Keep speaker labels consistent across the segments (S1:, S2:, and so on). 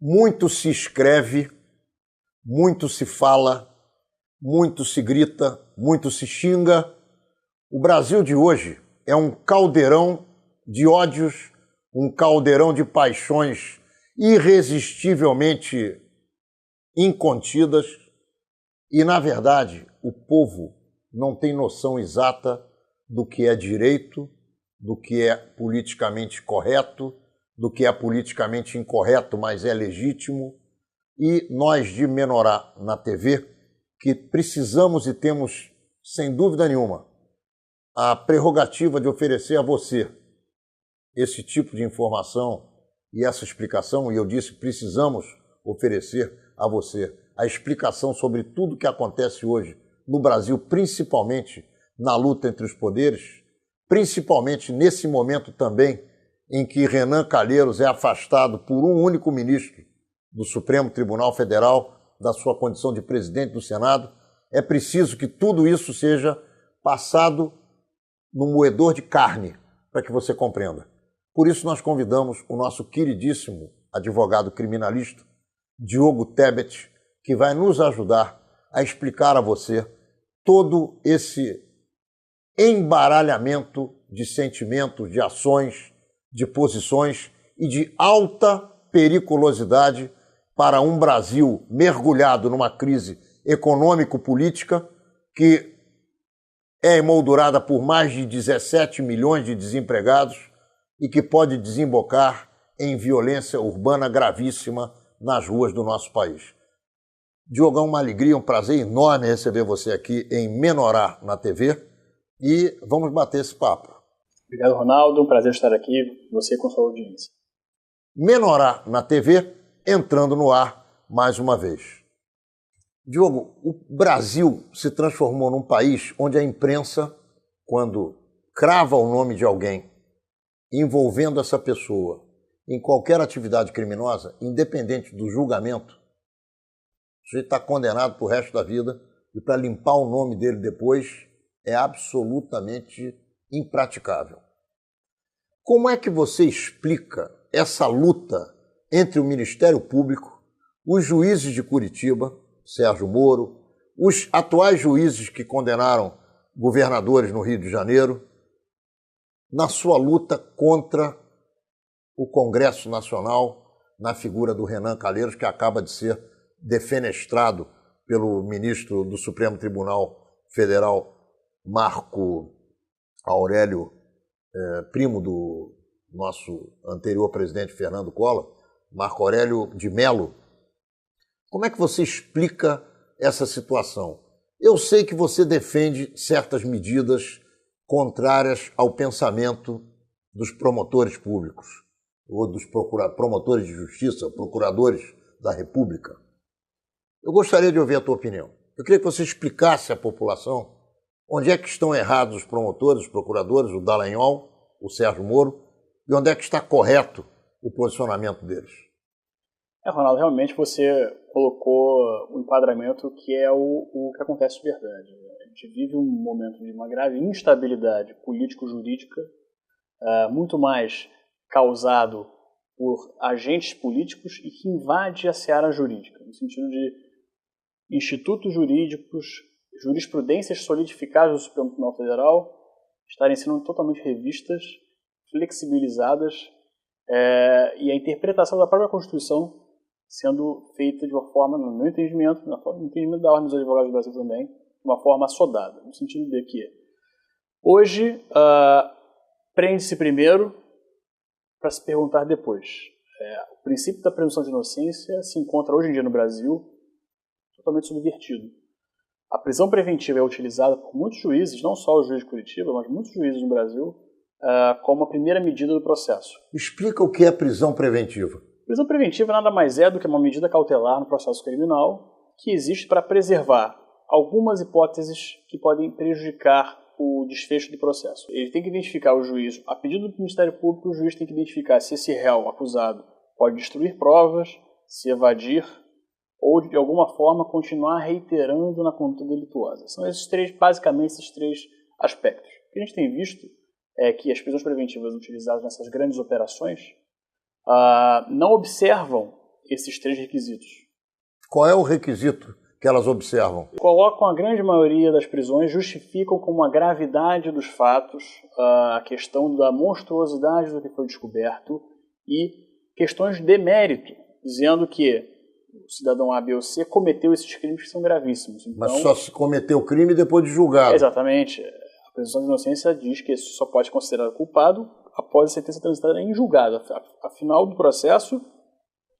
S1: Muito se escreve, muito se fala, muito se grita, muito se xinga. O Brasil de hoje é um caldeirão de ódios, um caldeirão de paixões irresistivelmente incontidas e, na verdade, o povo não tem noção exata do que é direito, do que é politicamente correto, do que é politicamente incorreto, mas é legítimo. E nós de Menorá na TV, que precisamos e temos, sem dúvida nenhuma, a prerrogativa de oferecer a você esse tipo de informação e essa explicação, e eu disse, precisamos oferecer a você a explicação sobre tudo o que acontece hoje no Brasil, principalmente na luta entre os poderes, principalmente nesse momento também em que Renan Calheiros é afastado por um único ministro do Supremo Tribunal Federal da sua condição de presidente do Senado. É preciso que tudo isso seja passado no moedor de carne para que você compreenda. Por isso nós convidamos o nosso queridíssimo advogado criminalista, Diogo Tebet, que vai nos ajudar a explicar a você todo esse embaralhamento de sentimentos, de ações, de posições e de alta periculosidade para um Brasil mergulhado numa crise econômico-política que é emoldurada por mais de 17 milhões de desempregados e que pode desembocar em violência urbana gravíssima nas ruas do nosso país. Diogão, uma alegria, um prazer enorme receber você aqui em Menorá na TV e vamos bater esse papo.
S2: Obrigado, Ronaldo. Um prazer estar aqui, você com sua audiência.
S1: Menorá na TV, entrando no ar mais uma vez. Diogo, o Brasil se transformou num país onde a imprensa, quando crava o nome de alguém envolvendo essa pessoa em qualquer atividade criminosa, independente do julgamento, o sujeito está condenado para o resto da vida e para limpar o nome dele depois é absolutamente impraticável. Como é que você explica essa luta entre o Ministério Público, os juízes de Curitiba, Sérgio Moro, os atuais juízes que condenaram governadores no Rio de Janeiro, na sua luta contra o Congresso Nacional, na figura do Renan Calheiros, que acaba de ser defenestrado pelo ministro do Supremo Tribunal Federal, Marco Aurélio, primo do nosso anterior presidente Fernando Collor, Marco Aurélio de Mello. Como é que você explica essa situação? Eu sei que você defende certas medidas contrárias ao pensamento dos promotores públicos, ou dos promotores de justiça, procuradores da República. Eu gostaria de ouvir a tua opinião. Eu queria que você explicasse à população onde é que estão errados os promotores, os procuradores, o Dallagnol, o Sérgio Moro, e onde é que está correto o posicionamento deles.
S2: Ronaldo, realmente você colocou o enquadramento que é o que acontece de verdade. A gente vive um momento de uma grave instabilidade político-jurídica, muito mais causado por agentes políticos e que invade a seara jurídica, no sentido de institutos jurídicos, jurisprudências solidificadas do Supremo Tribunal Federal estarem sendo totalmente revistas, flexibilizadas, e a interpretação da própria Constituição sendo feita de uma forma, no meu entendimento, no entendimento da Ordem dos Advogados do Brasil também, de uma forma assodada, no sentido de que hoje prende-se primeiro para se perguntar depois. O princípio da presunção de inocência se encontra hoje em dia no Brasil totalmente subvertido. A prisão preventiva é utilizada por muitos juízes, não só o juiz de Curitiba, mas muitos juízes no Brasil, como a primeira medida do processo.
S1: Explica o que é prisão preventiva.
S2: Prisão preventiva nada mais é do que uma medida cautelar no processo criminal que existe para preservar algumas hipóteses que podem prejudicar o desfecho do processo. Ele tem que identificar o juiz, a pedido do Ministério Público, o juiz tem que identificar se esse réu acusado pode destruir provas, se evadir ou de alguma forma continuar reiterando na conduta delituosa. São basicamente esses três aspectos. O que a gente tem visto é que as prisões preventivas utilizadas nessas grandes operações não observam esses 3 requisitos.
S1: Qual é o requisito que elas observam?
S2: Colocam a grande maioria das prisões, justificam com a gravidade dos fatos, a questão da monstruosidade do que foi descoberto e questões de mérito, dizendo que o cidadão A, B ou C cometeu esses crimes que são gravíssimos. Então,
S1: mas só se cometeu o crime depois de julgado.
S2: Exatamente. A presunção de inocência diz que isso só pode ser considerado culpado após a sentença transitada em julgado, afinal do processo,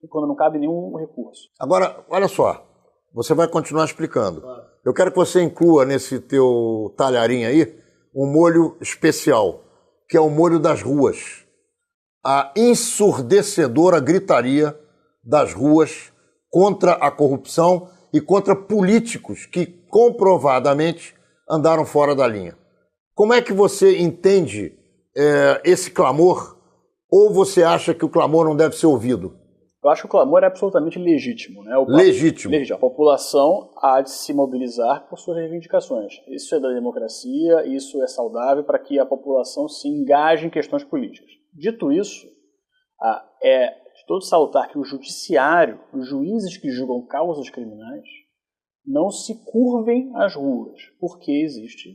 S2: e quando não cabe nenhum recurso.
S1: Agora, olha só, você vai continuar explicando. Eu quero que você inclua nesse teu talharinho aí um molho especial, que é o molho das ruas. A ensurdecedora gritaria das ruas contra a corrupção e contra políticos que comprovadamente andaram fora da linha. Como é que você entende esse clamor? Ou você acha que o clamor não deve ser ouvido?
S2: Eu acho que o clamor é absolutamente legítimo, né?
S1: Legítimo.
S2: A população há de se mobilizar por suas reivindicações. Isso é da democracia, isso é saudável para que a população se engaje em questões políticas. Dito isso, é de todo salutar que o judiciário, os juízes que julgam causas criminais, não se curvem às ruas, porque existe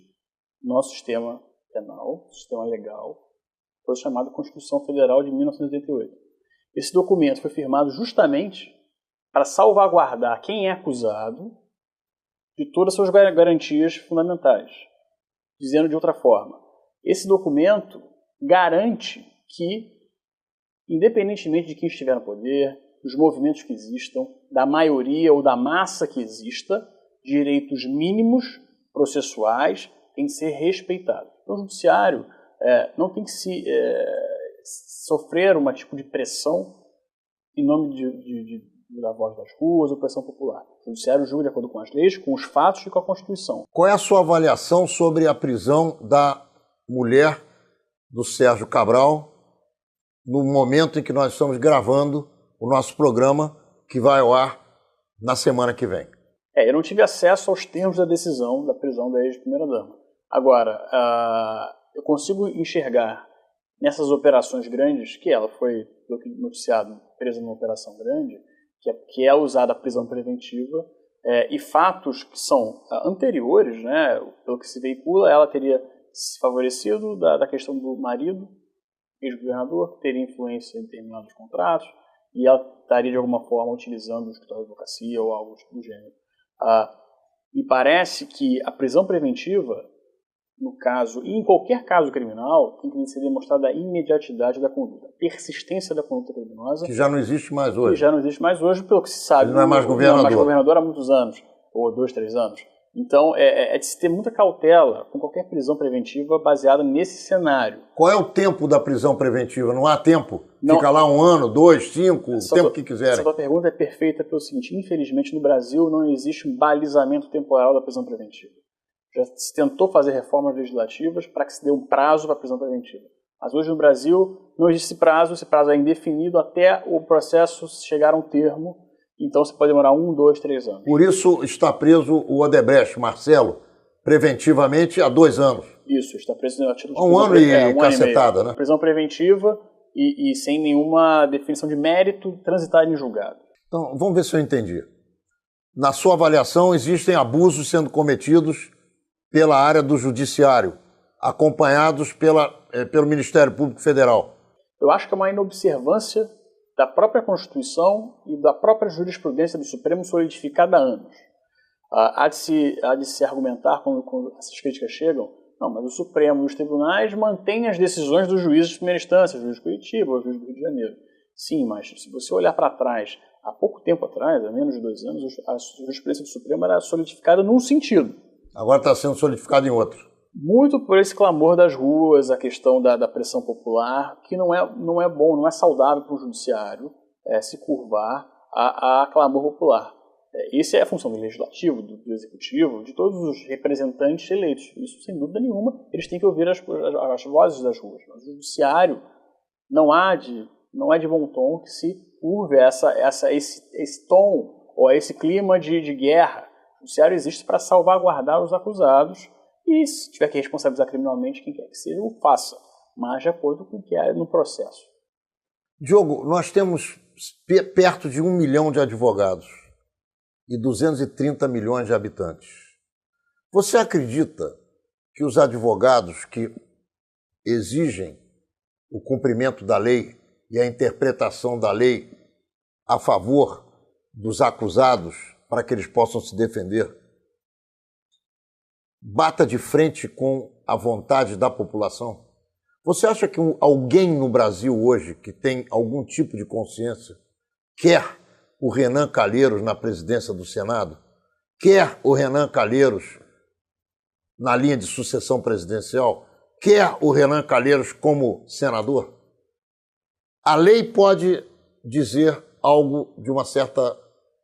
S2: no nosso sistema penal, sistema legal, foi chamado Constituição Federal de 1988. Esse documento foi firmado justamente para salvaguardar quem é acusado de todas as suas garantias fundamentais. Dizendo de outra forma, esse documento garante que, independentemente de quem estiver no poder, dos movimentos que existam, da maioria ou da massa que exista, direitos mínimos processuais têm que ser respeitados. Então, o judiciário não tem que sofrer uma tipo de pressão em nome da voz das ruas ou pressão popular. O judiciário julga de acordo com as leis, com os fatos e com a Constituição.
S1: Qual é a sua avaliação sobre a prisão da mulher do Sérgio Cabral no momento em que nós estamos gravando o nosso programa, que vai ao ar na semana que vem?
S2: Eu não tive acesso aos termos da decisão da prisão da ex-primeira-dama. Agora, eu consigo enxergar nessas operações grandes, que ela foi, pelo que noticiado, presa numa operação grande, que é usada a prisão preventiva, e fatos que são anteriores, né, pelo que se veicula, ela teria se favorecido da questão do marido, ex-governador, que teria influência em determinados contratos, e ela estaria de alguma forma utilizando o escritório de advocacia ou algo do gênero. Me parece que a prisão preventiva, no caso, e em qualquer caso criminal, tem que ser demonstrada a imediatidade da conduta, a persistência da conduta criminosa.
S1: Que já não existe mais hoje.
S2: Que já não existe mais hoje, pelo que se sabe.
S1: Ele não é mais governador.
S2: Não é mais governador há muitos anos, ou 2, 3 anos. Então, é de se ter muita cautela com qualquer prisão preventiva baseada nesse cenário.
S1: Qual é o tempo da prisão preventiva? Não há tempo? Não. Fica lá 1 ano, 2, 5, o tempo que quiserem.
S2: Essa tua pergunta é perfeita pelo seguinte: infelizmente, no Brasil não existe um balizamento temporal da prisão preventiva. Já se tentou fazer reformas legislativas para que se dê um prazo para a prisão preventiva. Mas hoje no Brasil não existe esse prazo é indefinido até o processo chegar a um termo, então você pode demorar 1, 2, 3 anos.
S1: Por isso está preso o Odebrecht, Marcelo, preventivamente há 2 anos.
S2: Isso, está preso a título de
S1: 1 ano e cacetada, né?
S2: Prisão preventiva e sem nenhuma definição de mérito transitada em julgado.
S1: Então, vamos ver se eu entendi. Na sua avaliação, existem abusos sendo cometidos pela área do judiciário, acompanhados pelo Ministério Público Federal?
S2: Eu acho que é uma inobservância da própria Constituição e da própria jurisprudência do Supremo solidificada há anos. Há de se argumentar, quando essas críticas chegam, não, mas o Supremo e os tribunais mantêm as decisões dos juízes de primeira instância, o juiz de Curitiba, o juiz do Rio de Janeiro. Sim, mas se você olhar para trás, há pouco tempo atrás, há menos de 2 anos, a jurisprudência do Supremo era solidificada num sentido.
S1: Agora está sendo solidificado em outro.
S2: Muito por esse clamor das ruas, a questão da pressão popular, que não é bom, não é saudável para o judiciário se curvar a clamor popular. Isso é a função do legislativo, do executivo, de todos os representantes eleitos. Isso, sem dúvida nenhuma, eles têm que ouvir as vozes das ruas. Mas o judiciário não é de bom tom que se curve esse tom ou esse clima de guerra. O judiciário existe para salvaguardar os acusados e, se tiver que responsabilizar criminalmente quem quer que seja, o faça, mas de acordo com o que é no processo.
S1: Diogo, nós temos perto de 1 milhão de advogados e 230 milhões de habitantes. Você acredita que os advogados que exigem o cumprimento da lei e a interpretação da lei a favor dos acusados para que eles possam se defender, bata de frente com a vontade da população? Você acha que alguém no Brasil hoje que tem algum tipo de consciência quer o Renan Calheiros na presidência do Senado? Quer o Renan Calheiros na linha de sucessão presidencial? Quer o Renan Calheiros como senador? A lei pode dizer algo de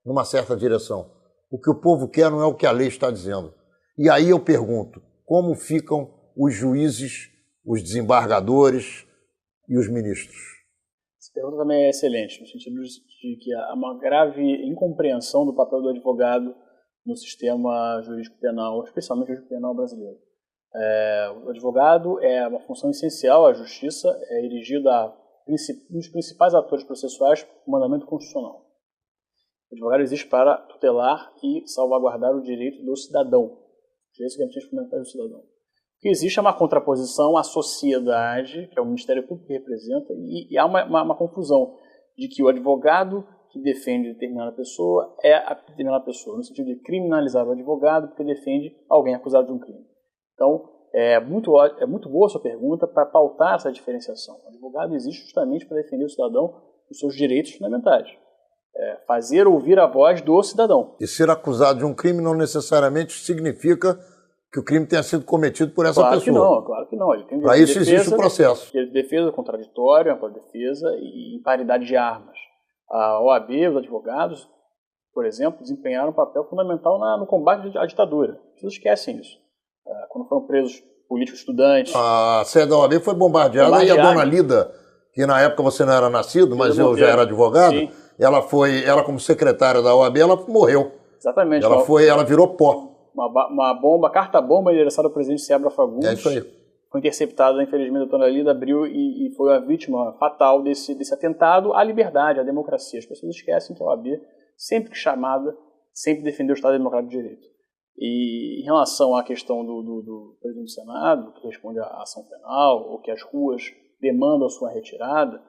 S1: numa certa direção. O que o povo quer não é o que a lei está dizendo. E aí eu pergunto, como ficam os juízes, os desembargadores e os ministros?
S2: Essa pergunta também é excelente, no sentido de que há uma grave incompreensão do papel do advogado no sistema jurídico penal, especialmente o jurídico penal brasileiro. O advogado é uma função essencial à justiça, é erigido a um dos principais atores processuais do mandamento constitucional. O advogado existe para tutelar e salvaguardar o direito do cidadão, direitos garantidos fundamentais do cidadão. O que existe é uma contraposição à sociedade, que é o Ministério Público que representa, e há uma confusão de que o advogado que defende determinada pessoa é a determinada pessoa, no sentido de criminalizar o advogado porque defende alguém acusado de um crime. Então, é muito boa a sua pergunta para pautar essa diferenciação. O advogado existe justamente para defender o cidadão dos seus direitos fundamentais. Fazer ouvir a voz do cidadão.
S1: E ser acusado de um crime não necessariamente significa que o crime tenha sido cometido por essa pessoa.
S2: Claro que não.
S1: Para isso existe o processo.
S2: Direito de defesa contraditória, ampla defesa e paridade de armas. A OAB, os advogados, por exemplo, desempenharam um papel fundamental no combate à ditadura. As pessoas esquecem isso. Quando foram presos políticos estudantes.
S1: A sede da OAB foi bombardeada e a dona Lida, que na época você não era nascido, mas eu já era advogado, sim. Ela como secretária da OAB, ela morreu.
S2: Exatamente.
S1: Ela virou pó.
S2: Uma carta-bomba endereçada ao presidente Seabra Fagundes.
S1: É isso aí.
S2: Foi interceptada, infelizmente, a dona Lida abriu e foi a vítima fatal desse atentado à liberdade, à democracia. As pessoas esquecem que a OAB, sempre que chamada, sempre defendeu o Estado Democrático de Direito. E em relação à questão do presidente do Senado, que responde à ação penal, ou que as ruas demandam a sua retirada,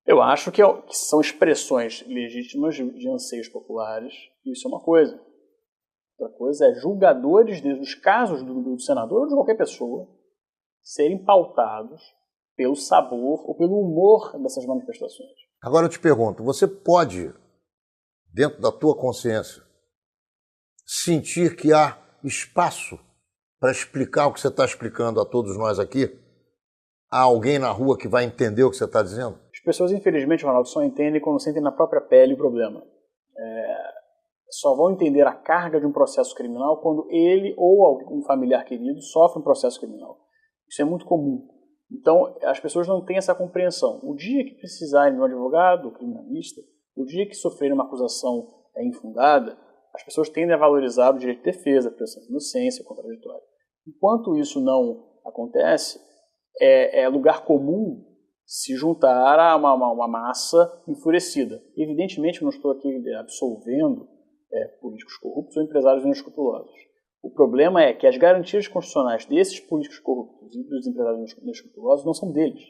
S2: eu acho que são expressões legítimas de anseios populares, e isso é uma coisa. Outra coisa é julgadores dos casos do senador ou de qualquer pessoa serem pautados pelo sabor ou pelo humor dessas manifestações.
S1: Agora eu te pergunto, você pode, dentro da tua consciência, sentir que há espaço para explicar o que você está explicando a todos nós aqui? Há alguém na rua que vai entender o que você está dizendo?
S2: As pessoas, infelizmente, Ronaldo, só entendem quando sentem na própria pele o problema. Só vão entender a carga de um processo criminal quando ele ou algum familiar querido sofre um processo criminal. Isso é muito comum. Então, as pessoas não têm essa compreensão. O dia que precisarem de um advogado criminalista, o dia que sofrerem uma acusação infundada, as pessoas tendem a valorizar o direito de defesa, a presunção de inocência, contraditório. Enquanto isso não acontece, é lugar comum se juntar a uma massa enfurecida. Evidentemente, eu não estou aqui absolvendo políticos corruptos ou empresários inescrupulosos. O problema é que as garantias constitucionais desses políticos corruptos e dos empresários inescrupulosos não são deles,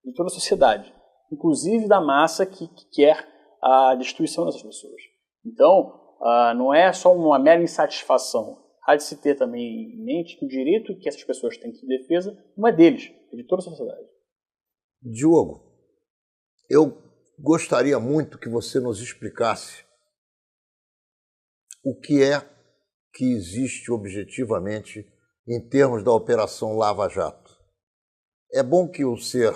S2: de toda a sociedade, inclusive da massa que quer a destruição dessas pessoas. Então, não é só uma mera insatisfação. Há de se ter também em mente que o direito que essas pessoas têm de defesa não é deles, é de toda a sociedade.
S1: Diogo, eu gostaria muito que você nos explicasse o que é que existe objetivamente em termos da Operação Lava Jato. É bom que o ser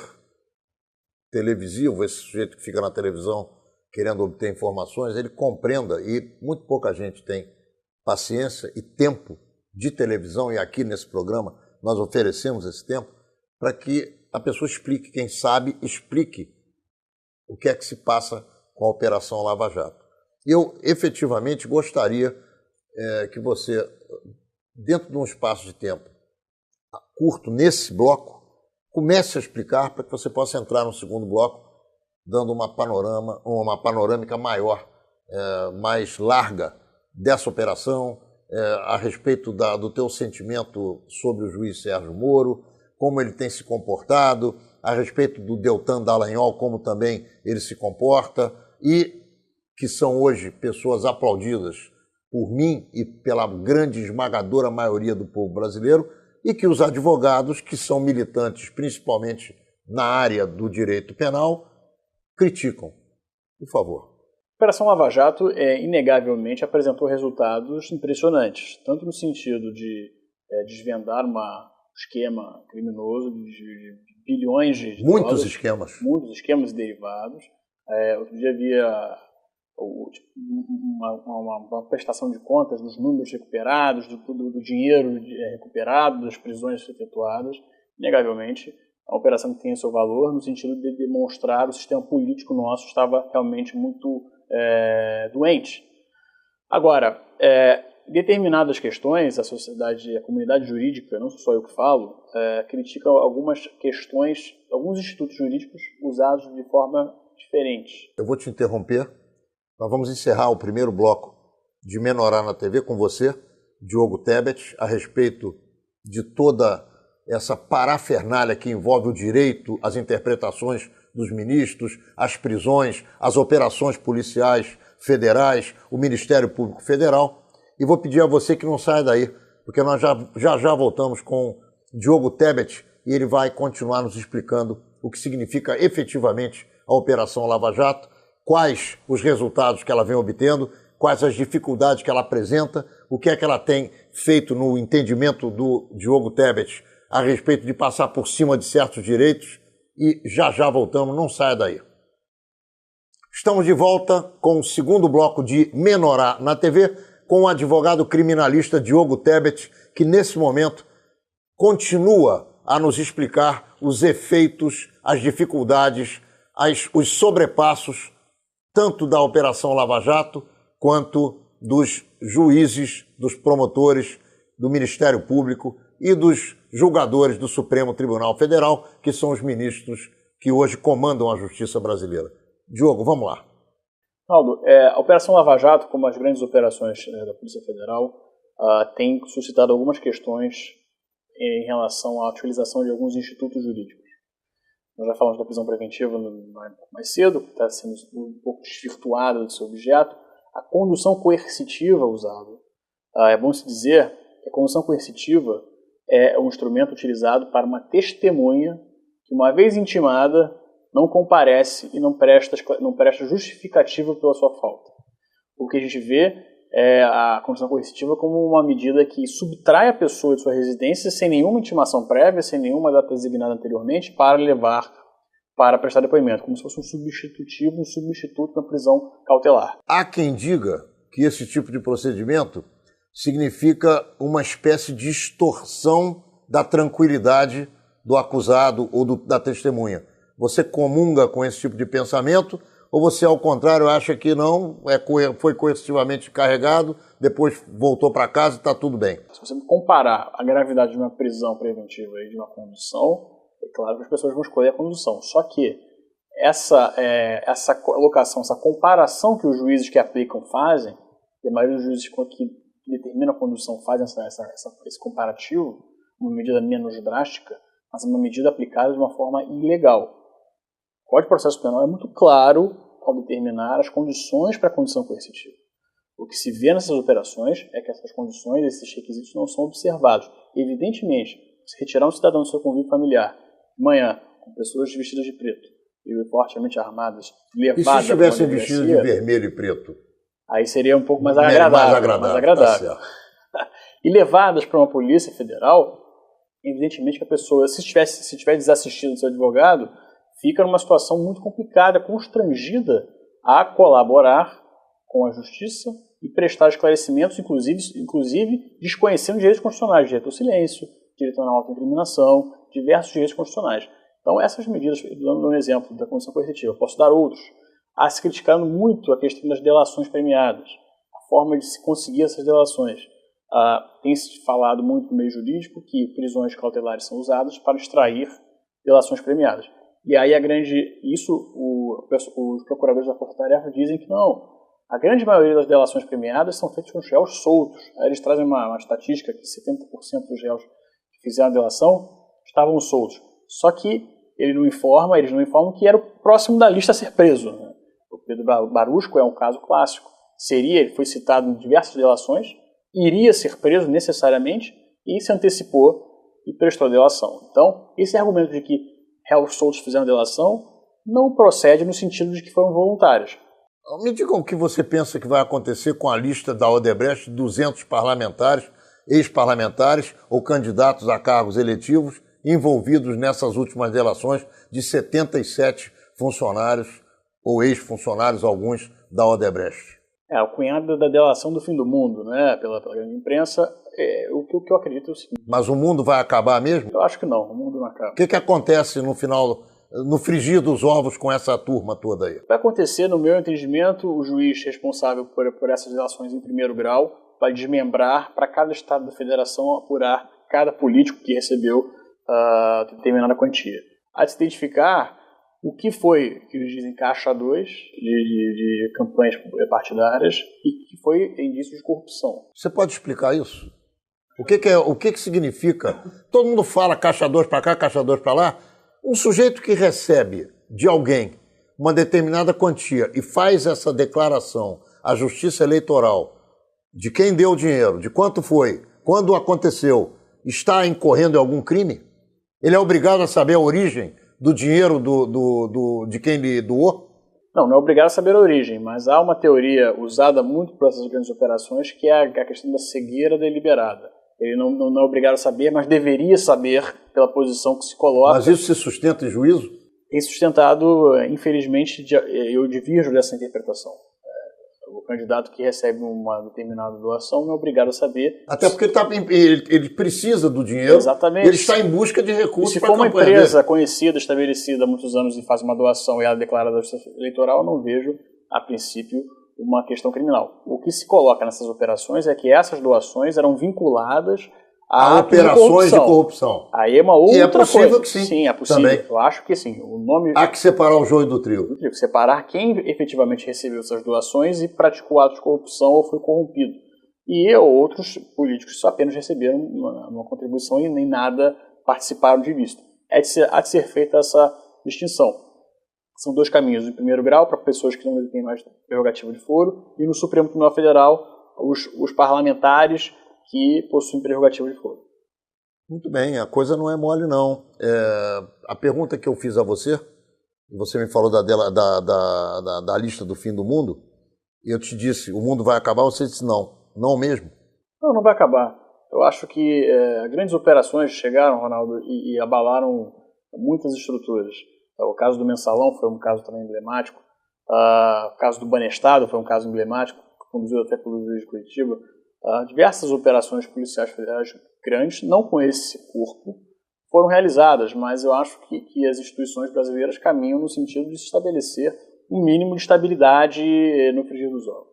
S1: televisivo, esse sujeito que fica na televisão querendo obter informações, ele compreenda, e muito pouca gente tem paciência e tempo de televisão, e aqui nesse programa nós oferecemos esse tempo, para que a pessoa explique, quem sabe, explique o que é que se passa com a Operação Lava Jato. Eu, efetivamente, gostaria que você, dentro de um espaço de tempo curto, nesse bloco, comece a explicar para que você possa entrar no segundo bloco dando uma panorâmica maior, mais larga dessa operação, a respeito do teu sentimento sobre o juiz Sérgio Moro, como ele tem se comportado, a respeito do Deltan Dallagnol, como também ele se comporta, e que são hoje pessoas aplaudidas por mim e pela grande esmagadora maioria do povo brasileiro, e que os advogados, que são militantes principalmente na área do direito penal, criticam. Por favor.
S2: A Operação Lava Jato, inegavelmente, apresentou resultados impressionantes, tanto no sentido de desvendar um esquema criminoso de bilhões de
S1: muitos
S2: dólares. Muitos esquemas e derivados. Outro dia havia uma prestação de contas dos números recuperados, do dinheiro recuperado, das prisões efetuadas. Inegavelmente, a operação que tem seu valor no sentido de demonstrar o sistema político nosso estava realmente muito doente. Agora, determinadas questões, a sociedade, a comunidade jurídica, não sou só eu que falo, critica algumas questões, alguns institutos jurídicos usados de forma diferente.
S1: Eu vou te interromper. Nós vamos encerrar o primeiro bloco de Menorá na TV com você, Diogo Tebet, a respeito de toda essa parafernália que envolve o direito, as interpretações dos ministros, as prisões, as operações policiais federais, o Ministério Público Federal. E vou pedir a você que não saia daí, porque nós já voltamos com Diogo Tebet e ele vai continuar nos explicando o que significa efetivamente a Operação Lava Jato, quais os resultados que ela vem obtendo, quais as dificuldades que ela apresenta, o que é que ela tem feito no entendimento do Diogo Tebet a respeito de passar por cima de certos direitos, e já voltamos, não saia daí. Estamos de volta com o segundo bloco de Menorá na TV, com o advogado criminalista Diogo Tebet, que nesse momento continua a nos explicar os efeitos, as dificuldades, os sobrepassos, tanto da Operação Lava Jato, quanto dos juízes, dos promotores, do Ministério Público e dos julgadores do Supremo Tribunal Federal, que são os ministros que hoje comandam a justiça brasileira. Diogo, vamos lá.
S2: Aldo, a Operação Lava Jato, como as grandes operações da Polícia Federal, tem suscitado algumas questões em relação à utilização de alguns institutos jurídicos. Nós já falamos da prisão preventiva mais cedo, que está sendo um pouco desvirtuada do seu objeto. A condução coercitiva usada. É bom se dizer que a condução coercitiva é um instrumento utilizado para uma testemunha que, uma vez intimada, não comparece e não presta justificativa pela sua falta. O que a gente vê é a condução coercitiva como uma medida que subtrai a pessoa de sua residência sem nenhuma intimação prévia, sem nenhuma data designada anteriormente, para levar para prestar depoimento, como se fosse um substituto na prisão cautelar.
S1: Há quem diga que esse tipo de procedimento significa uma espécie de extorsão da tranquilidade do acusado ou da testemunha. Você comunga com esse tipo de pensamento ou você, ao contrário, acha que não, foi coercitivamente carregado, depois voltou para casa e está tudo bem?
S2: Se você comparar a gravidade de uma prisão preventiva e de uma condução, é claro que as pessoas vão escolher a condução. Só que essa colocação, essa comparação que os juízes que aplicam fazem, e a maioria dos juízes que determinam a condução fazem esse comparativo, uma medida menos drástica, mas uma medida aplicada de uma forma ilegal. O Código de Processo Penal é muito claro ao determinar as condições para a condução coercitiva. O que se vê nessas operações é que essas condições, esses requisitos não são observados. Evidentemente, se retirar um cidadão do seu convívio familiar, de manhã, com pessoas vestidas de preto e fortemente armadas, levadas...
S1: E se estivessem vestidos de vermelho e preto?
S2: Aí seria um pouco mais agradável. Mais agradável.
S1: Tá.
S2: E levadas para uma polícia federal, evidentemente que a pessoa, se estiver desassistido do seu advogado, fica numa situação muito complicada, constrangida a colaborar com a justiça e prestar esclarecimentos, inclusive desconhecendo direitos constitucionais, direito ao silêncio, direito à não autoincriminação, diversos direitos constitucionais. Então, essas medidas, dando um exemplo da condução coercitiva, posso dar outros, há se criticando muito a questão das delações premiadas, a forma de se conseguir essas delações. Tem se falado muito no meio jurídico que prisões cautelares são usadas para extrair delações premiadas. E aí os procuradores da Força Tarefa dizem que não, a grande maioria das delações premiadas são feitas com os réus soltos. Aí eles trazem uma estatística que 70% dos réus que fizeram a delação estavam soltos. Só que eles não informam que era o próximo da lista a ser preso, né? O Pedro Barusco é um caso clássico. Ele foi citado em diversas delações, iria ser preso necessariamente e se antecipou e prestou a delação. Então, esse argumento de que réus soltos fizeram a delação não procede no sentido de que foram voluntários.
S1: Me diga o que você pensa que vai acontecer com a lista da Odebrecht de 200 parlamentares, ex-parlamentares ou candidatos a cargos eletivos envolvidos nessas últimas delações de 77 funcionários ou ex-funcionários, alguns, da Odebrecht.
S2: O cunhado da delação do fim do mundo, né, pela grande imprensa, o que eu acredito é o seguinte.
S1: Mas o mundo vai acabar mesmo?
S2: Eu acho que não, o mundo não acaba.
S1: O que acontece no final, no frigir dos ovos com essa turma toda aí?
S2: Vai acontecer, no meu entendimento, o juiz responsável por essas delações em primeiro grau vai desmembrar para cada estado da federação apurar cada político que recebeu determinada quantia. A se identificar o que foi, que eles dizem, caixa 2 de campanhas partidárias e que foi indício de corrupção.
S1: Você pode explicar isso? O que significa? Todo mundo fala caixa 2 para cá, caixa 2 para lá. Um sujeito que recebe de alguém uma determinada quantia e faz essa declaração à Justiça Eleitoral de quem deu o dinheiro, de quanto foi, quando aconteceu, está incorrendo em algum crime? Ele é obrigado a saber a origem do dinheiro de quem lhe doou?
S2: Não é obrigado a saber a origem, mas há uma teoria usada muito por essas grandes operações que é a questão da cegueira deliberada. Ele não é obrigado a saber, mas deveria saber pela posição que se coloca.
S1: Mas isso se sustenta em juízo?
S2: Tem sustentado, infelizmente, eu divirjo dessa interpretação. O candidato que recebe uma determinada doação não é obrigado a saber.
S1: Até porque ele precisa do dinheiro.
S2: Exatamente.
S1: Ele está em busca de recursos para a campanha.
S2: Se for uma empresa conhecida, estabelecida há muitos anos e faz uma doação e ela declara da Justiça Eleitoral, eu não vejo, a princípio, uma questão criminal. O que se coloca nessas operações é que essas doações eram vinculadas a
S1: operações de corrupção.
S2: Aí é uma outra coisa.
S1: E é possível que sim.
S2: Sim, é possível.
S1: Também.
S2: Eu acho que sim.
S1: Há que separar o joio do trigo.
S2: Separar quem efetivamente recebeu essas doações e praticou atos de corrupção ou foi corrompido. E outros políticos só apenas receberam uma contribuição e nem nada participaram de vista. Há de ser feita essa distinção. São dois caminhos. No primeiro grau, para pessoas que não têm mais prerrogativa de foro, e no Supremo Tribunal Federal, os parlamentares que possuem prerrogativa de foro.
S1: Muito bem, a coisa não é mole, não. A pergunta que eu fiz a você me falou da lista do fim do mundo, e eu te disse, o mundo vai acabar, você disse não mesmo?
S2: Não vai acabar. Eu acho que grandes operações chegaram, Ronaldo, e abalaram muitas estruturas. O caso do Mensalão foi um caso também emblemático, o caso do Banestado foi um caso emblemático, conduzido até pelo juiz de Curitiba. Diversas operações policiais federais grandes, não com esse corpo, foram realizadas, mas eu acho que as instituições brasileiras caminham no sentido de se estabelecer um mínimo de estabilidade no frigir dos ovos.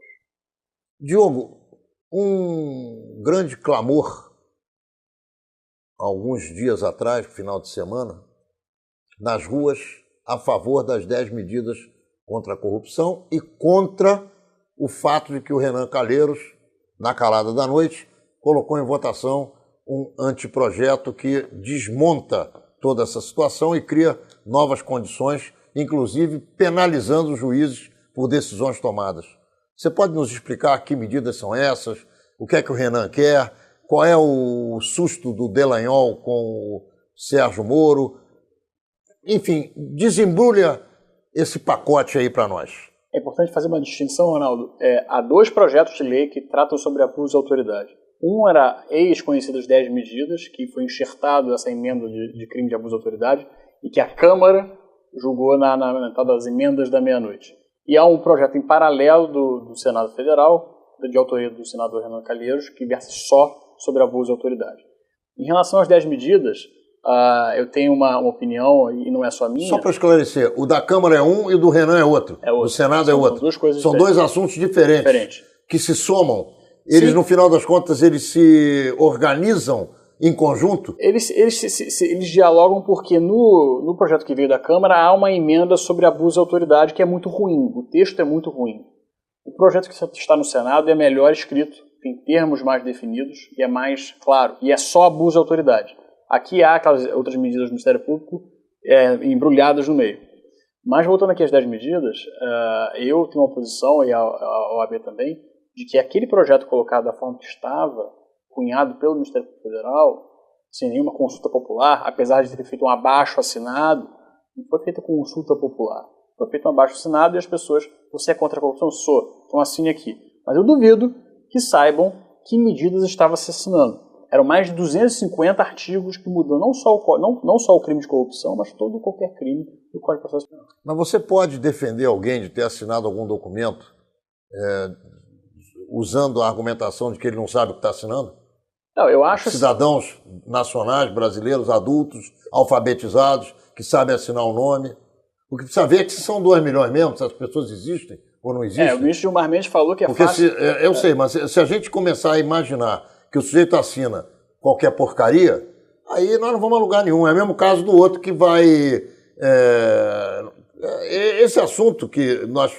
S1: Diogo, um grande clamor, alguns dias atrás, final de semana, nas ruas, a favor das 10 medidas contra a corrupção e contra o fato de que o Renan Calheiros, na calada da noite, colocou em votação um anteprojeto que desmonta toda essa situação e cria novas condições, inclusive penalizando os juízes por decisões tomadas. Você pode nos explicar que medidas são essas? O que é que o Renan quer? Qual é o susto do Delanhol com o Sérgio Moro? Enfim, desembrulha esse pacote aí para nós.
S2: É importante fazer uma distinção, Ronaldo. Há dois projetos de lei que tratam sobre abuso de autoridade. Um era ex-conhecidas 10 medidas, que foi enxertado essa emenda de crime de abuso de autoridade e que a Câmara julgou na tal das emendas da meia-noite. E há um projeto em paralelo do Senado Federal, de autoria do senador Renan Calheiros, que versa só sobre abuso de autoridade. Em relação às 10 medidas, eu tenho uma opinião, e não é só minha.
S1: Só para esclarecer, o da Câmara é um e o do Renan é outro. O Senado é outro.
S2: São duas coisas
S1: diferentes. São dois assuntos diferentes. Que se somam. Eles, sim, no final das contas, eles se organizam em conjunto?
S2: Eles dialogam porque no projeto que veio da Câmara há uma emenda sobre abuso de autoridade que é muito ruim. O texto é muito ruim. O projeto que está no Senado é melhor escrito, tem termos mais definidos e é mais claro. E é só abuso de autoridade. Aqui há aquelas outras medidas do Ministério Público embrulhadas no meio. Mas voltando aqui às 10 medidas, eu tenho uma posição, e a OAB também, de que aquele projeto colocado da forma que estava, cunhado pelo Ministério Público Federal, sem nenhuma consulta popular, apesar de ter feito um abaixo-assinado, não foi feita consulta popular. Foi feito um abaixo-assinado e as pessoas, você é contra a corrupção? Sou, então assine aqui. Mas eu duvido que saibam que medidas estava se assinando. Eram mais de 250 artigos que mudam não só o crime de corrupção, mas qualquer crime do Código de Processo Penal.
S1: Mas você pode defender alguém de ter assinado algum documento usando a argumentação de que ele não sabe o que está assinando?
S2: Não, eu acho
S1: cidadãos nacionais, brasileiros, adultos, alfabetizados, que sabem assinar o nome. O que precisa ver é que se são 2 milhões mesmo, se as pessoas existem ou não existem.
S2: O ministro Gilmar Mendes falou que
S1: porque
S2: fácil.
S1: Eu sei, mas se a gente começar a imaginar que o sujeito assina qualquer porcaria, aí nós não vamos a lugar nenhum. É o mesmo caso do outro que vai... esse assunto que nós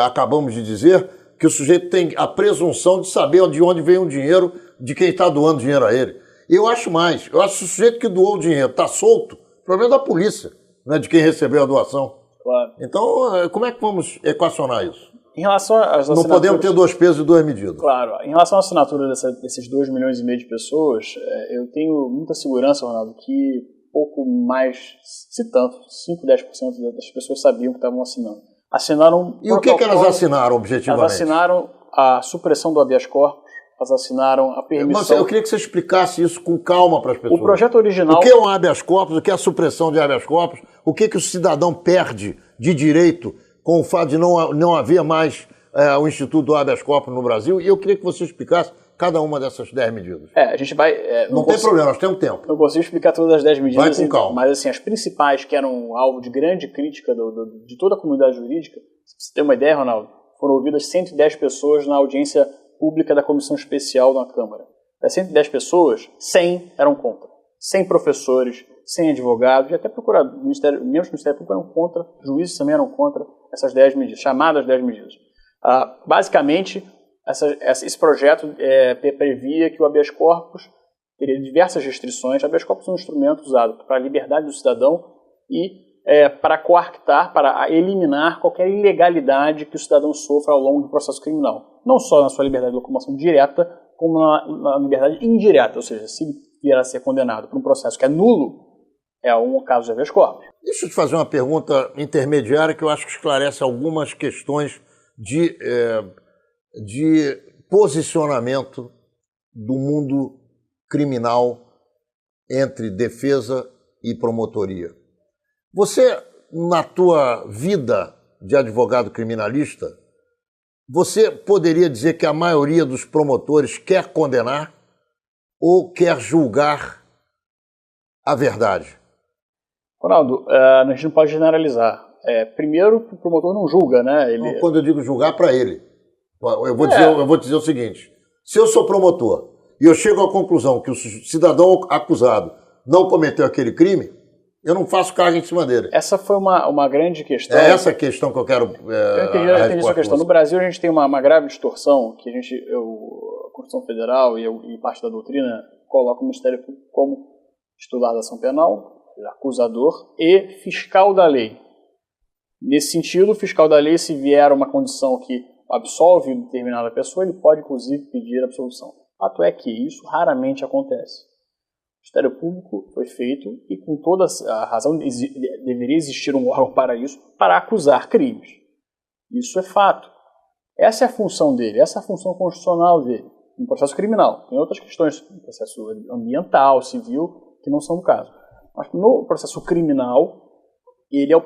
S1: acabamos de dizer, que o sujeito tem a presunção de saber de onde vem o dinheiro de quem está doando dinheiro a ele. Eu acho mais. Eu acho que o sujeito que doou o dinheiro está solto, o problema é da polícia, não é de quem recebeu a doação.
S2: Claro.
S1: Então, como é que vamos equacionar isso?
S2: Em relação às assinaturas...
S1: Não podemos ter 2 pesos e 2 medidas.
S2: Claro. Em relação à assinatura desses 2,5 milhões de pessoas, eu tenho muita segurança, Ronaldo, que pouco mais, se tanto, 5, 10% das pessoas sabiam que estavam assinando. Assinaram...
S1: E o que elas assinaram, objetivamente?
S2: Elas assinaram a supressão do habeas corpus, elas assinaram a permissão...
S1: Mas eu queria que você explicasse isso com calma para as pessoas.
S2: O projeto original...
S1: O que é um habeas corpus, o que é a supressão de habeas corpus, o que o cidadão perde de direito com o fato de não haver mais o Instituto do habeas corpus no Brasil, e eu queria que você explicasse cada uma dessas 10 medidas.
S2: A gente vai...
S1: não tem problema, nós temos tempo.
S2: Não consigo explicar todas as 10 medidas.
S1: Vai com calma.
S2: Mas assim, as principais que eram alvo de grande crítica de toda a comunidade jurídica, se você ter uma ideia, Ronaldo, foram ouvidas 110 pessoas na audiência pública da Comissão Especial na Câmara. Das 110 pessoas, 100 eram contra. 100 professores, 100 advogados, e até membros do Ministério Público eram contra, juízes também eram contra essas 10 medidas, chamadas 10 medidas. Basicamente, esse projeto previa que o habeas corpus teria diversas restrições. O habeas corpus é um instrumento usado para a liberdade do cidadão e para coartar, para eliminar qualquer ilegalidade que o cidadão sofra ao longo do processo criminal. Não só na sua liberdade de locomoção direta, como na liberdade indireta, ou seja, se ele vier a ser condenado por um processo que é nulo, é um caso de habeas corpus.
S1: Deixa eu te fazer uma pergunta intermediária que eu acho que esclarece algumas questões de posicionamento do mundo criminal entre defesa e promotoria. Você, na tua vida de advogado criminalista, você poderia dizer que a maioria dos promotores quer condenar ou quer julgar a verdade?
S2: Ronaldo, a gente não pode generalizar. Primeiro, o promotor não julga, né?
S1: Quando eu digo julgar, para ele. Eu vou dizer o seguinte: se eu sou promotor e eu chego à conclusão que o cidadão acusado não cometeu aquele crime, eu não faço carga em cima dele.
S2: Essa foi uma grande questão.
S1: É essa a questão que eu quero...
S2: Eu entendi sua questão. No Brasil, a gente tem uma grave distorção que a Constituição Federal e parte da doutrina coloca o Ministério Público como titular da ação penal, acusador e fiscal da lei. Nesse sentido, o fiscal da lei, se vier uma condição que absolve determinada pessoa, ele pode, inclusive, pedir a absolução. O fato é que isso raramente acontece. O Ministério Público foi feito e, com toda a razão, deveria existir um órgão para isso, para acusar crimes. Isso é fato. Essa é a função dele, essa é a função constitucional dele, no processo criminal. Tem outras questões, no processo ambiental, civil, que não são o caso. Mas no processo criminal, ele é o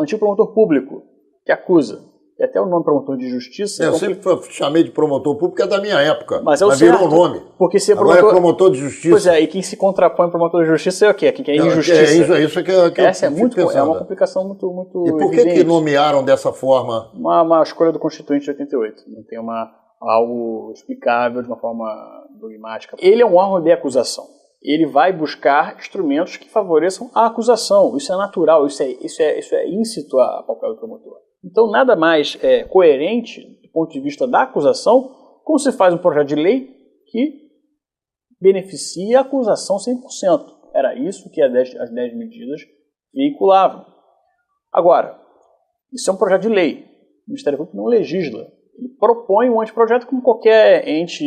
S2: antigo promotor público, que acusa. E até o nome promotor de justiça...
S1: Eu sempre chamei de promotor público, é da minha época.
S2: Mas
S1: virou o nome.
S2: Porque se
S1: agora é promotor de justiça.
S2: Pois é, e quem se contrapõe ao promotor de justiça é o quê? Quem é injustiça.
S1: Isso que
S2: essa é uma complicação muito
S1: E por que nomearam dessa forma?
S2: Uma escolha do Constituinte de 88. Não tem algo explicável de uma forma dogmática. Ele é um órgão de acusação. ele vai buscar instrumentos que favoreçam a acusação. Isso é natural, isso é íncito ao papel do promotor. Então, nada mais coerente, do ponto de vista da acusação, como se faz um projeto de lei que beneficia a acusação 100%. Era isso que as 10 medidas veiculavam. Agora, isso é um projeto de lei. O Ministério Público não legisla. Ele propõe um anteprojeto como qualquer ente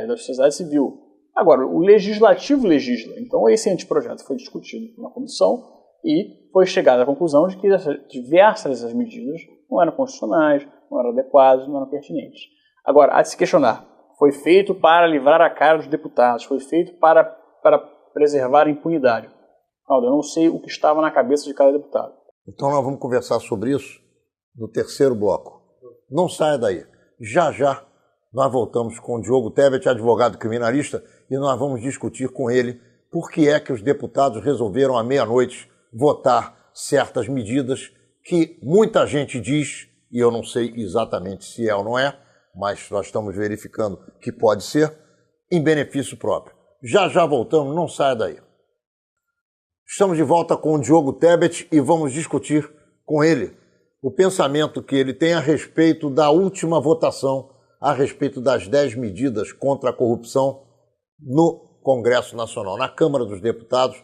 S2: da sociedade civil. Agora, o legislativo legisla. Então, esse anteprojeto foi discutido na comissão e foi chegado à conclusão de que diversas dessas medidas não eram constitucionais, não eram adequadas, não eram pertinentes. Agora, há de se questionar. Foi feito para livrar a cara dos deputados, foi feito para preservar a impunidade. Aldo, eu não sei o que estava na cabeça de cada deputado.
S1: Então nós vamos conversar sobre isso no terceiro bloco. Não saia daí. Já já nós voltamos com o Diogo Tebet, advogado criminalista, e nós vamos discutir com ele por que é que os deputados resolveram à meia-noite votar certas medidas que muita gente diz, e eu não sei exatamente se é ou não é, mas nós estamos verificando que pode ser, em benefício próprio. Já já voltamos, não saia daí. Estamos de volta com o Diogo Tebet e vamos discutir com ele o pensamento que ele tem a respeito da última votação, a respeito das 10 medidas contra a corrupção no Congresso Nacional, na Câmara dos Deputados,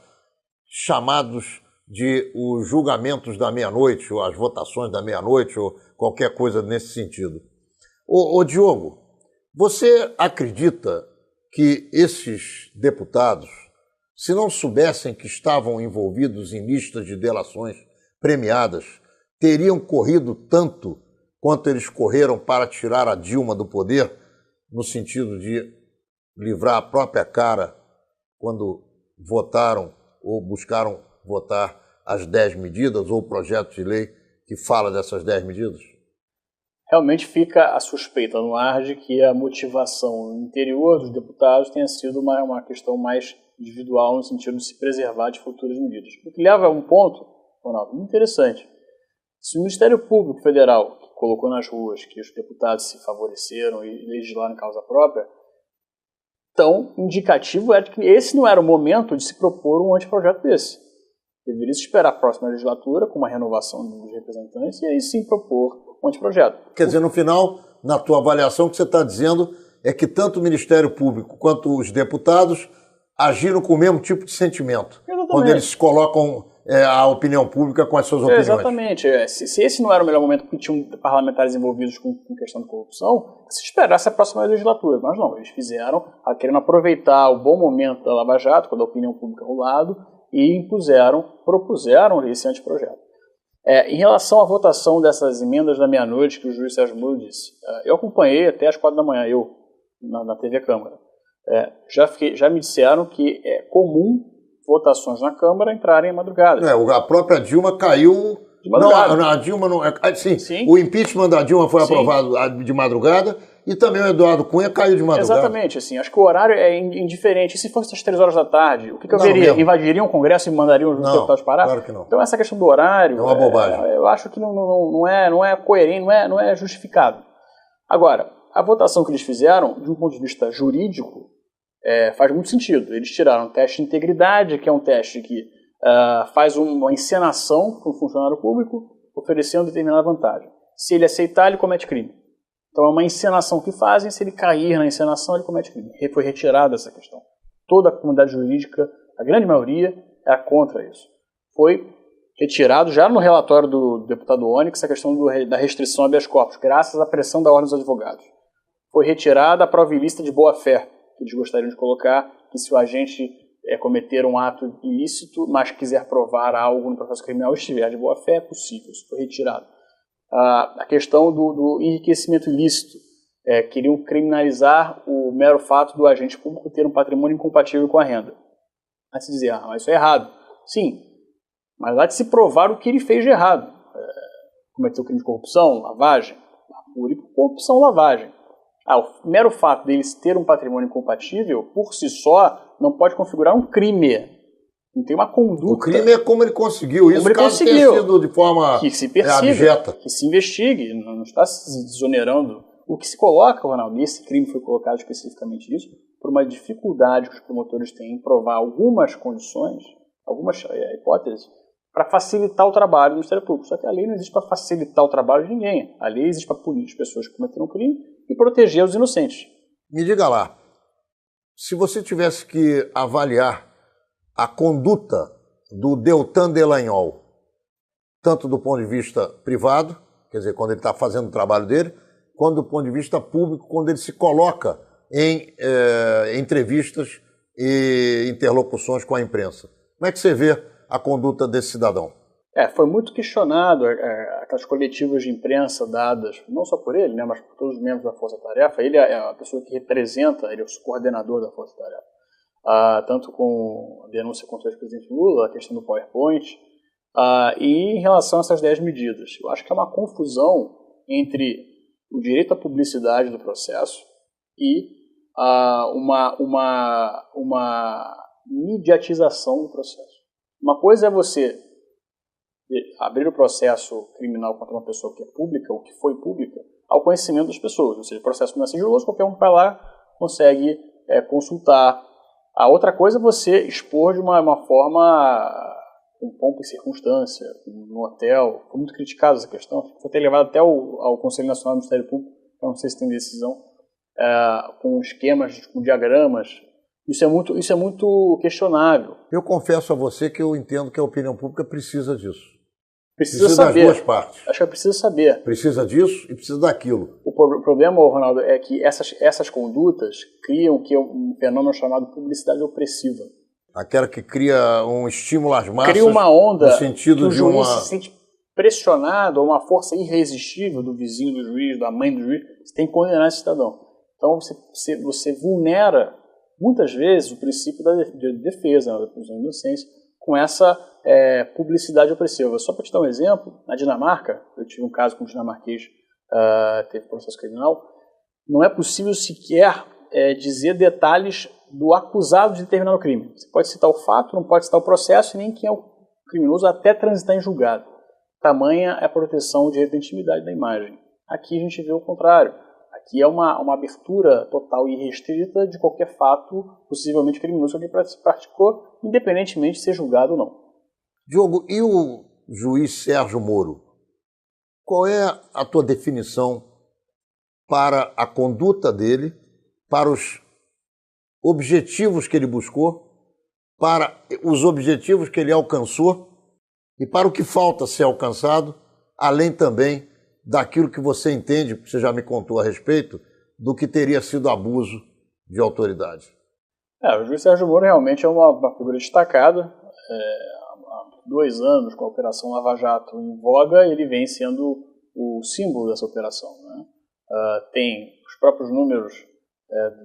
S1: chamados de os julgamentos da meia-noite, ou as votações da meia-noite, ou qualquer coisa nesse sentido. Ô Diogo, você acredita que esses deputados, se não soubessem que estavam envolvidos em listas de delações premiadas, teriam corrido tanto quanto eles correram para tirar a Dilma do poder, no sentido de livrar a própria cara quando votaram ou buscaram votar as 10 medidas ou o projeto de lei que fala dessas 10 medidas?
S2: Realmente fica a suspeita no ar de que a motivação interior dos deputados tenha sido uma questão mais individual, no sentido de se preservar de futuras medidas. O que leva a um ponto, Ronaldo, muito interessante. Se o Ministério Público Federal colocou nas ruas que os deputados se favoreceram e legislaram em causa própria, então, indicativo é de que esse não era o momento de se propor um anteprojeto desse. Deveria se esperar a próxima legislatura, com uma renovação dos representantes, e aí sim propor um anteprojeto.
S1: Quer dizer, no final, na tua avaliação, o que você está dizendo é que tanto o Ministério Público quanto os deputados agiram com o mesmo tipo de sentimento.
S2: Exatamente.
S1: Quando eles colocam a opinião pública com as suas opiniões.
S2: Exatamente. Se esse não era o melhor momento porque tinham parlamentares envolvidos com questão de corrupção, se esperasse a próxima legislatura. Mas não, eles fizeram, querendo aproveitar o bom momento da Lava Jato, quando a opinião pública ao lado, e propuseram esse anteprojeto. Em relação à votação dessas emendas da meia-noite que o juiz Sérgio Moro disse, eu acompanhei até as 4 da manhã, na TV Câmara. Já me disseram que é comum votações na Câmara entrarem em madrugada.
S1: A própria Dilma caiu...
S2: De madrugada.
S1: Não, a Dilma não...
S2: Sim.
S1: O impeachment da Dilma foi aprovado de madrugada e também o Eduardo Cunha caiu de madrugada.
S2: Exatamente, assim, acho que o horário é indiferente. E se fosse às 3 horas da tarde, o que eu veria? Mesmo. Invadiriam o Congresso e mandariam os deputados parar?
S1: Claro que não.
S2: Então essa questão do horário...
S1: É uma bobagem.
S2: Eu acho que não é coerente, não é justificado. Agora, a votação que eles fizeram, de um ponto de vista jurídico, faz muito sentido. Eles tiraram o teste de integridade, que é um teste que faz uma encenação para um funcionário público, oferecendo determinada vantagem. Se ele aceitar, ele comete crime. Então é uma encenação que fazem, se ele cair na encenação, ele comete crime. Foi retirada essa questão. Toda a comunidade jurídica, a grande maioria, é contra isso. Foi retirado já no relatório do deputado Onyx a questão da restrição a habeas corpus, graças à pressão da Ordem dos Advogados. Foi retirada a prova ilícita de boa-fé, que eles gostariam de colocar, que se o agente cometer um ato ilícito, mas quiser provar algo no processo criminal e estiver de boa-fé, é possível. Isso foi retirado. A questão do enriquecimento ilícito. Queriam criminalizar o mero fato do agente público ter um patrimônio incompatível com a renda. Aí se dizer, mas isso é errado. Sim, mas há de se provar o que ele fez de errado. Cometeu crime de corrupção, lavagem, corrupção, lavagem. O mero fato dele ter um patrimônio incompatível, por si só, não pode configurar um crime. Não tem uma conduta.
S1: O crime é como ele conseguiu isso, caso tenha sido de forma
S2: que se persiga,
S1: abjeta.
S2: Que se investigue, não está se desonerando. O que se coloca, Ronaldo, e esse crime foi colocado especificamente isso, por uma dificuldade que os promotores têm em provar algumas condições, algumas hipóteses, para facilitar o trabalho do Ministério Público. Só que a lei não existe para facilitar o trabalho de ninguém. A lei existe para punir as pessoas que cometeram crime e proteger os inocentes.
S1: Me diga lá, se você tivesse que avaliar a conduta do Deltan Dallagnol, tanto do ponto de vista privado, quer dizer, quando ele está fazendo o trabalho dele, quanto do ponto de vista público, quando ele se coloca em entrevistas e interlocuções com a imprensa. Como é que você vê a conduta desse cidadão?
S2: Foi muito questionado aquelas coletivas de imprensa dadas, não só por ele, né, mas por todos os membros da Força Tarefa. Ele é a pessoa que representa, ele é o coordenador da Força Tarefa. Tanto com a denúncia contra o ex-presidente Lula, a questão do PowerPoint, e em relação a essas 10 medidas. Eu acho que é uma confusão entre o direito à publicidade do processo e uma mediatização do processo. Uma coisa é você abrir o processo criminal contra uma pessoa que é pública ou que foi pública ao conhecimento das pessoas. Ou seja, o processo não é sigiloso, qualquer um vai lá consegue consultar. A outra coisa é você expor de uma forma com pompa e circunstância, no hotel. Foi muito criticada essa questão. Foi até levado até ao Conselho Nacional do Ministério Público, eu não sei se tem decisão, com esquemas, com diagramas. Isso é muito questionável.
S1: Eu confesso a você que eu entendo que a opinião pública precisa disso.
S2: Precisa saber.
S1: Das duas partes.
S2: Acho que precisa saber.
S1: Precisa disso e precisa daquilo.
S2: O problema, Ronaldo, é que essas condutas criam um fenômeno chamado publicidade opressiva.
S1: Aquela que cria um estímulo às massas.
S2: Cria uma onda
S1: no sentido
S2: que o
S1: de
S2: juiz se sente pressionado, ou uma força irresistível do vizinho do juiz, da mãe do juiz. Você tem que condenar esse cidadão. Então você vulnera muitas vezes o princípio da defesa, da presunção de inocência, com essa publicidade opressiva. Só para te dar um exemplo, na Dinamarca, eu tive um caso com um dinamarquês, teve processo criminal, não é possível sequer dizer detalhes do acusado de determinado crime. Você pode citar o fato, não pode citar o processo e nem quem é o criminoso até transitar em julgado. Tamanha é a proteção do direito da intimidade da imagem. Aqui a gente vê o contrário. Aqui é uma abertura total e irrestrita de qualquer fato possivelmente criminoso que alguém praticou, independentemente de ser julgado ou não.
S1: Diogo, e o juiz Sérgio Moro? Qual é a tua definição para a conduta dele, para os objetivos que ele buscou, para os objetivos que ele alcançou e para o que falta ser alcançado, além também daquilo que você entende, porque você já me contou a respeito, do que teria sido abuso de autoridade?
S2: O juiz Sérgio Moro realmente é uma figura destacada. Há 2 anos, com a Operação Lava Jato em voga, ele vem sendo o símbolo dessa operação, né? Tem os próprios números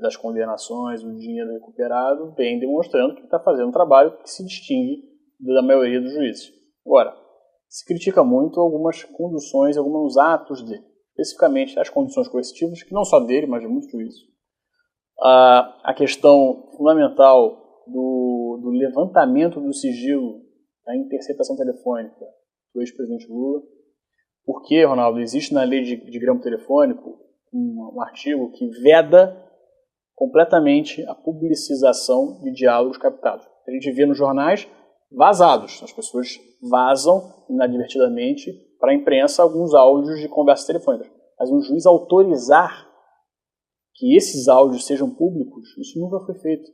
S2: das condenações, o dinheiro recuperado, vem demonstrando que ele está fazendo um trabalho que se distingue da maioria dos juízes. Agora, se critica muito algumas conduções, alguns atos dele, especificamente as conduções coercitivas, que não só dele, mas de muitos juízes. A questão fundamental do levantamento do sigilo da interceptação telefônica do ex-presidente Lula. Porque, Ronaldo, existe na lei de gramo telefônico um artigo que veda completamente a publicização de diálogos captados. A gente vê nos jornais vazados. As pessoas vazam inadvertidamente para a imprensa alguns áudios de conversas telefônicas. Mas um juiz autorizar que esses áudios sejam públicos, isso nunca foi feito.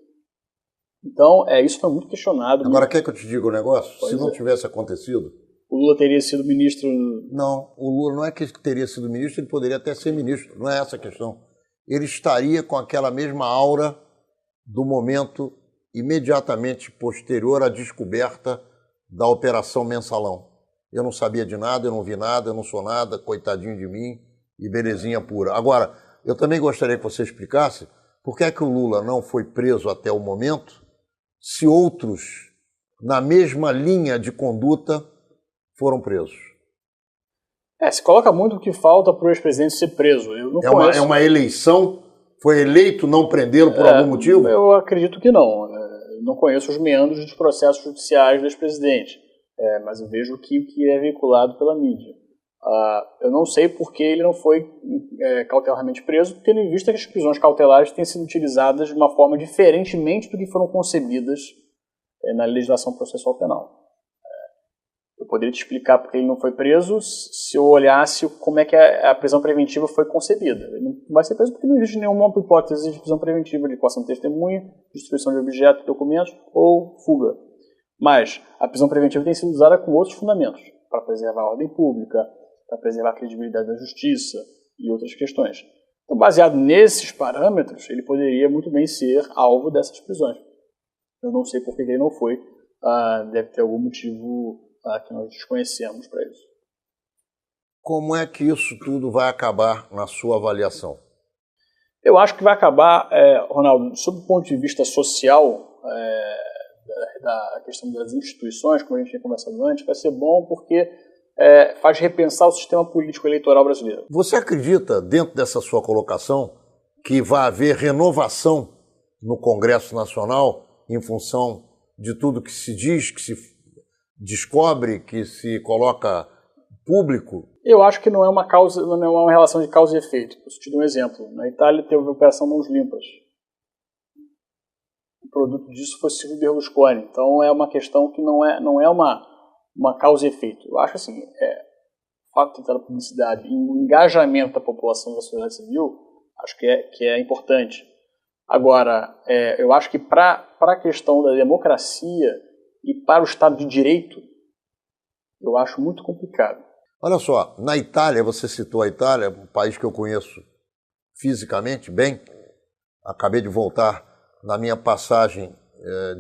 S2: Então, isso foi muito questionado.
S1: Agora, quer que eu te diga um negócio? Se não tivesse acontecido...
S2: O Lula teria sido ministro...
S1: Não, o Lula não é que teria sido ministro, ele poderia até ser ministro, não é essa a questão. Ele estaria com aquela mesma aura do momento imediatamente posterior à descoberta da Operação Mensalão. Eu não sabia de nada, eu não vi nada, eu não sou nada, coitadinho de mim e belezinha pura. Agora, eu também gostaria que você explicasse por que é que o Lula não foi preso até o momento, se outros, na mesma linha de conduta, foram presos.
S2: Se coloca muito o que falta para o ex-presidente ser preso. Eu não conheço...
S1: É uma eleição? Foi eleito não prendê-lo por algum motivo?
S2: Eu acredito que não. Eu não conheço os meandros dos processos judiciais do ex-presidente, mas eu vejo o que é veiculado pela mídia. Eu não sei por que ele não foi cautelarmente preso, tendo em vista que as prisões cautelares têm sido utilizadas de uma forma diferentemente do que foram concebidas na legislação processual penal. Eu poderia te explicar por que ele não foi preso se eu olhasse como é que a prisão preventiva foi concebida. Ele não vai ser preso porque não existe nenhuma hipótese de prisão preventiva de coação de testemunha, destruição de objetos, documentos ou fuga. Mas a prisão preventiva tem sido usada com outros fundamentos, para preservar a ordem pública, para preservar a credibilidade da justiça e outras questões. Então, baseado nesses parâmetros, ele poderia muito bem ser alvo dessas prisões. Eu não sei por que ele não foi, deve ter algum motivo que nós desconhecemos para isso.
S1: Como é que isso tudo vai acabar na sua avaliação?
S2: Eu acho que vai acabar, Ronaldo, sob o ponto de vista social, da questão das instituições, como a gente tinha conversado antes, vai ser bom porque faz repensar o sistema político eleitoral brasileiro.
S1: Você acredita, dentro dessa sua colocação, que vai haver renovação no Congresso Nacional em função de tudo que se diz, que se descobre, que se coloca público?
S2: Eu acho que não é uma relação de causa e efeito. Eu te dou um exemplo. Na Itália teve a Operação Mãos Limpas. O produto disso foi Silvio Berlusconi. Então é uma questão que não é uma causa e efeito. Eu acho assim, o fato de tentar a publicidade e o engajamento da população da sociedade civil, acho que é importante. Agora, eu acho que para a questão da democracia e para o Estado de Direito, eu acho muito complicado.
S1: Olha só, na Itália, você citou a Itália, um país que eu conheço fisicamente bem. Acabei de voltar na minha passagem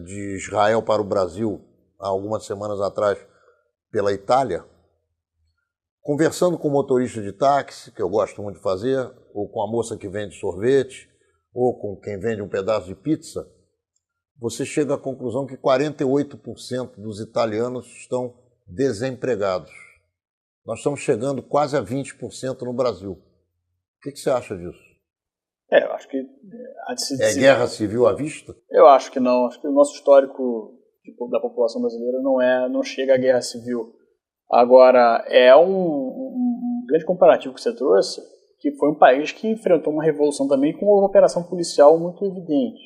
S1: de Israel para o Brasil, há algumas semanas atrás, pela Itália, conversando com o motorista de táxi, que eu gosto muito de fazer, ou com a moça que vende sorvete, ou com quem vende um pedaço de pizza, você chega à conclusão que 48% dos italianos estão desempregados. Nós estamos chegando quase a 20% no Brasil. O que você acha disso?
S2: Eu acho que...
S1: É guerra civil à vista?
S2: Eu acho que não. Acho que o nosso histórico da população brasileira não chega à guerra civil. Agora, é um grande comparativo que você trouxe, que foi um país que enfrentou uma revolução também com uma operação policial muito evidente.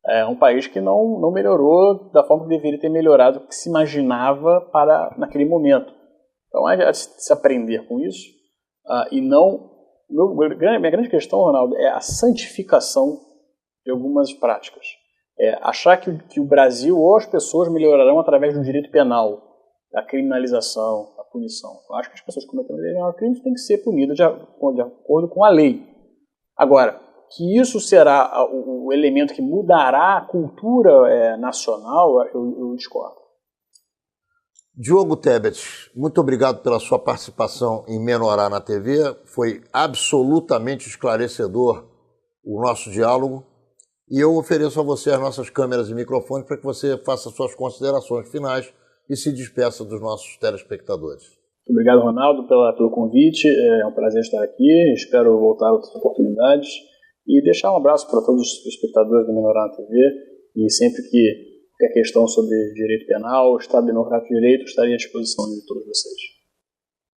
S2: É um país que não melhorou da forma que deveria ter melhorado, que se imaginava naquele momento. Então, é de se aprender com isso. E não... Minha grande questão, Ronaldo, é a santificação de algumas práticas. Achar que o Brasil ou as pessoas melhorarão através do direito penal, da criminalização, da punição. Eu acho que as pessoas que cometeram crimes têm que ser punidas de acordo com a lei. Agora, que isso será o elemento que mudará a cultura nacional, eu discordo.
S1: Diogo Tebet, muito obrigado pela sua participação em Menorá na TV. Foi absolutamente esclarecedor o nosso diálogo. E eu ofereço a você as nossas câmeras e microfones para que você faça suas considerações finais e se despeça dos nossos telespectadores.
S2: Obrigado, Ronaldo, pelo convite. É um prazer estar aqui. Espero voltar a outras oportunidades. E deixar um abraço para todos os espectadores do Menorá na TV. E sempre que a questão sobre direito penal, Estado Democrático de Direito, estaria à disposição de todos vocês.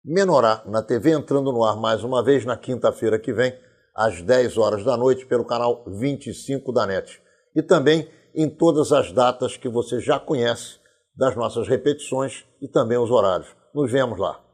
S1: Menorá na TV entrando no ar mais uma vez na quinta-feira que vem, às 10 horas da noite, pelo canal 25 da NET. E também em todas as datas que você já conhece das nossas repetições e também os horários. Nos vemos lá.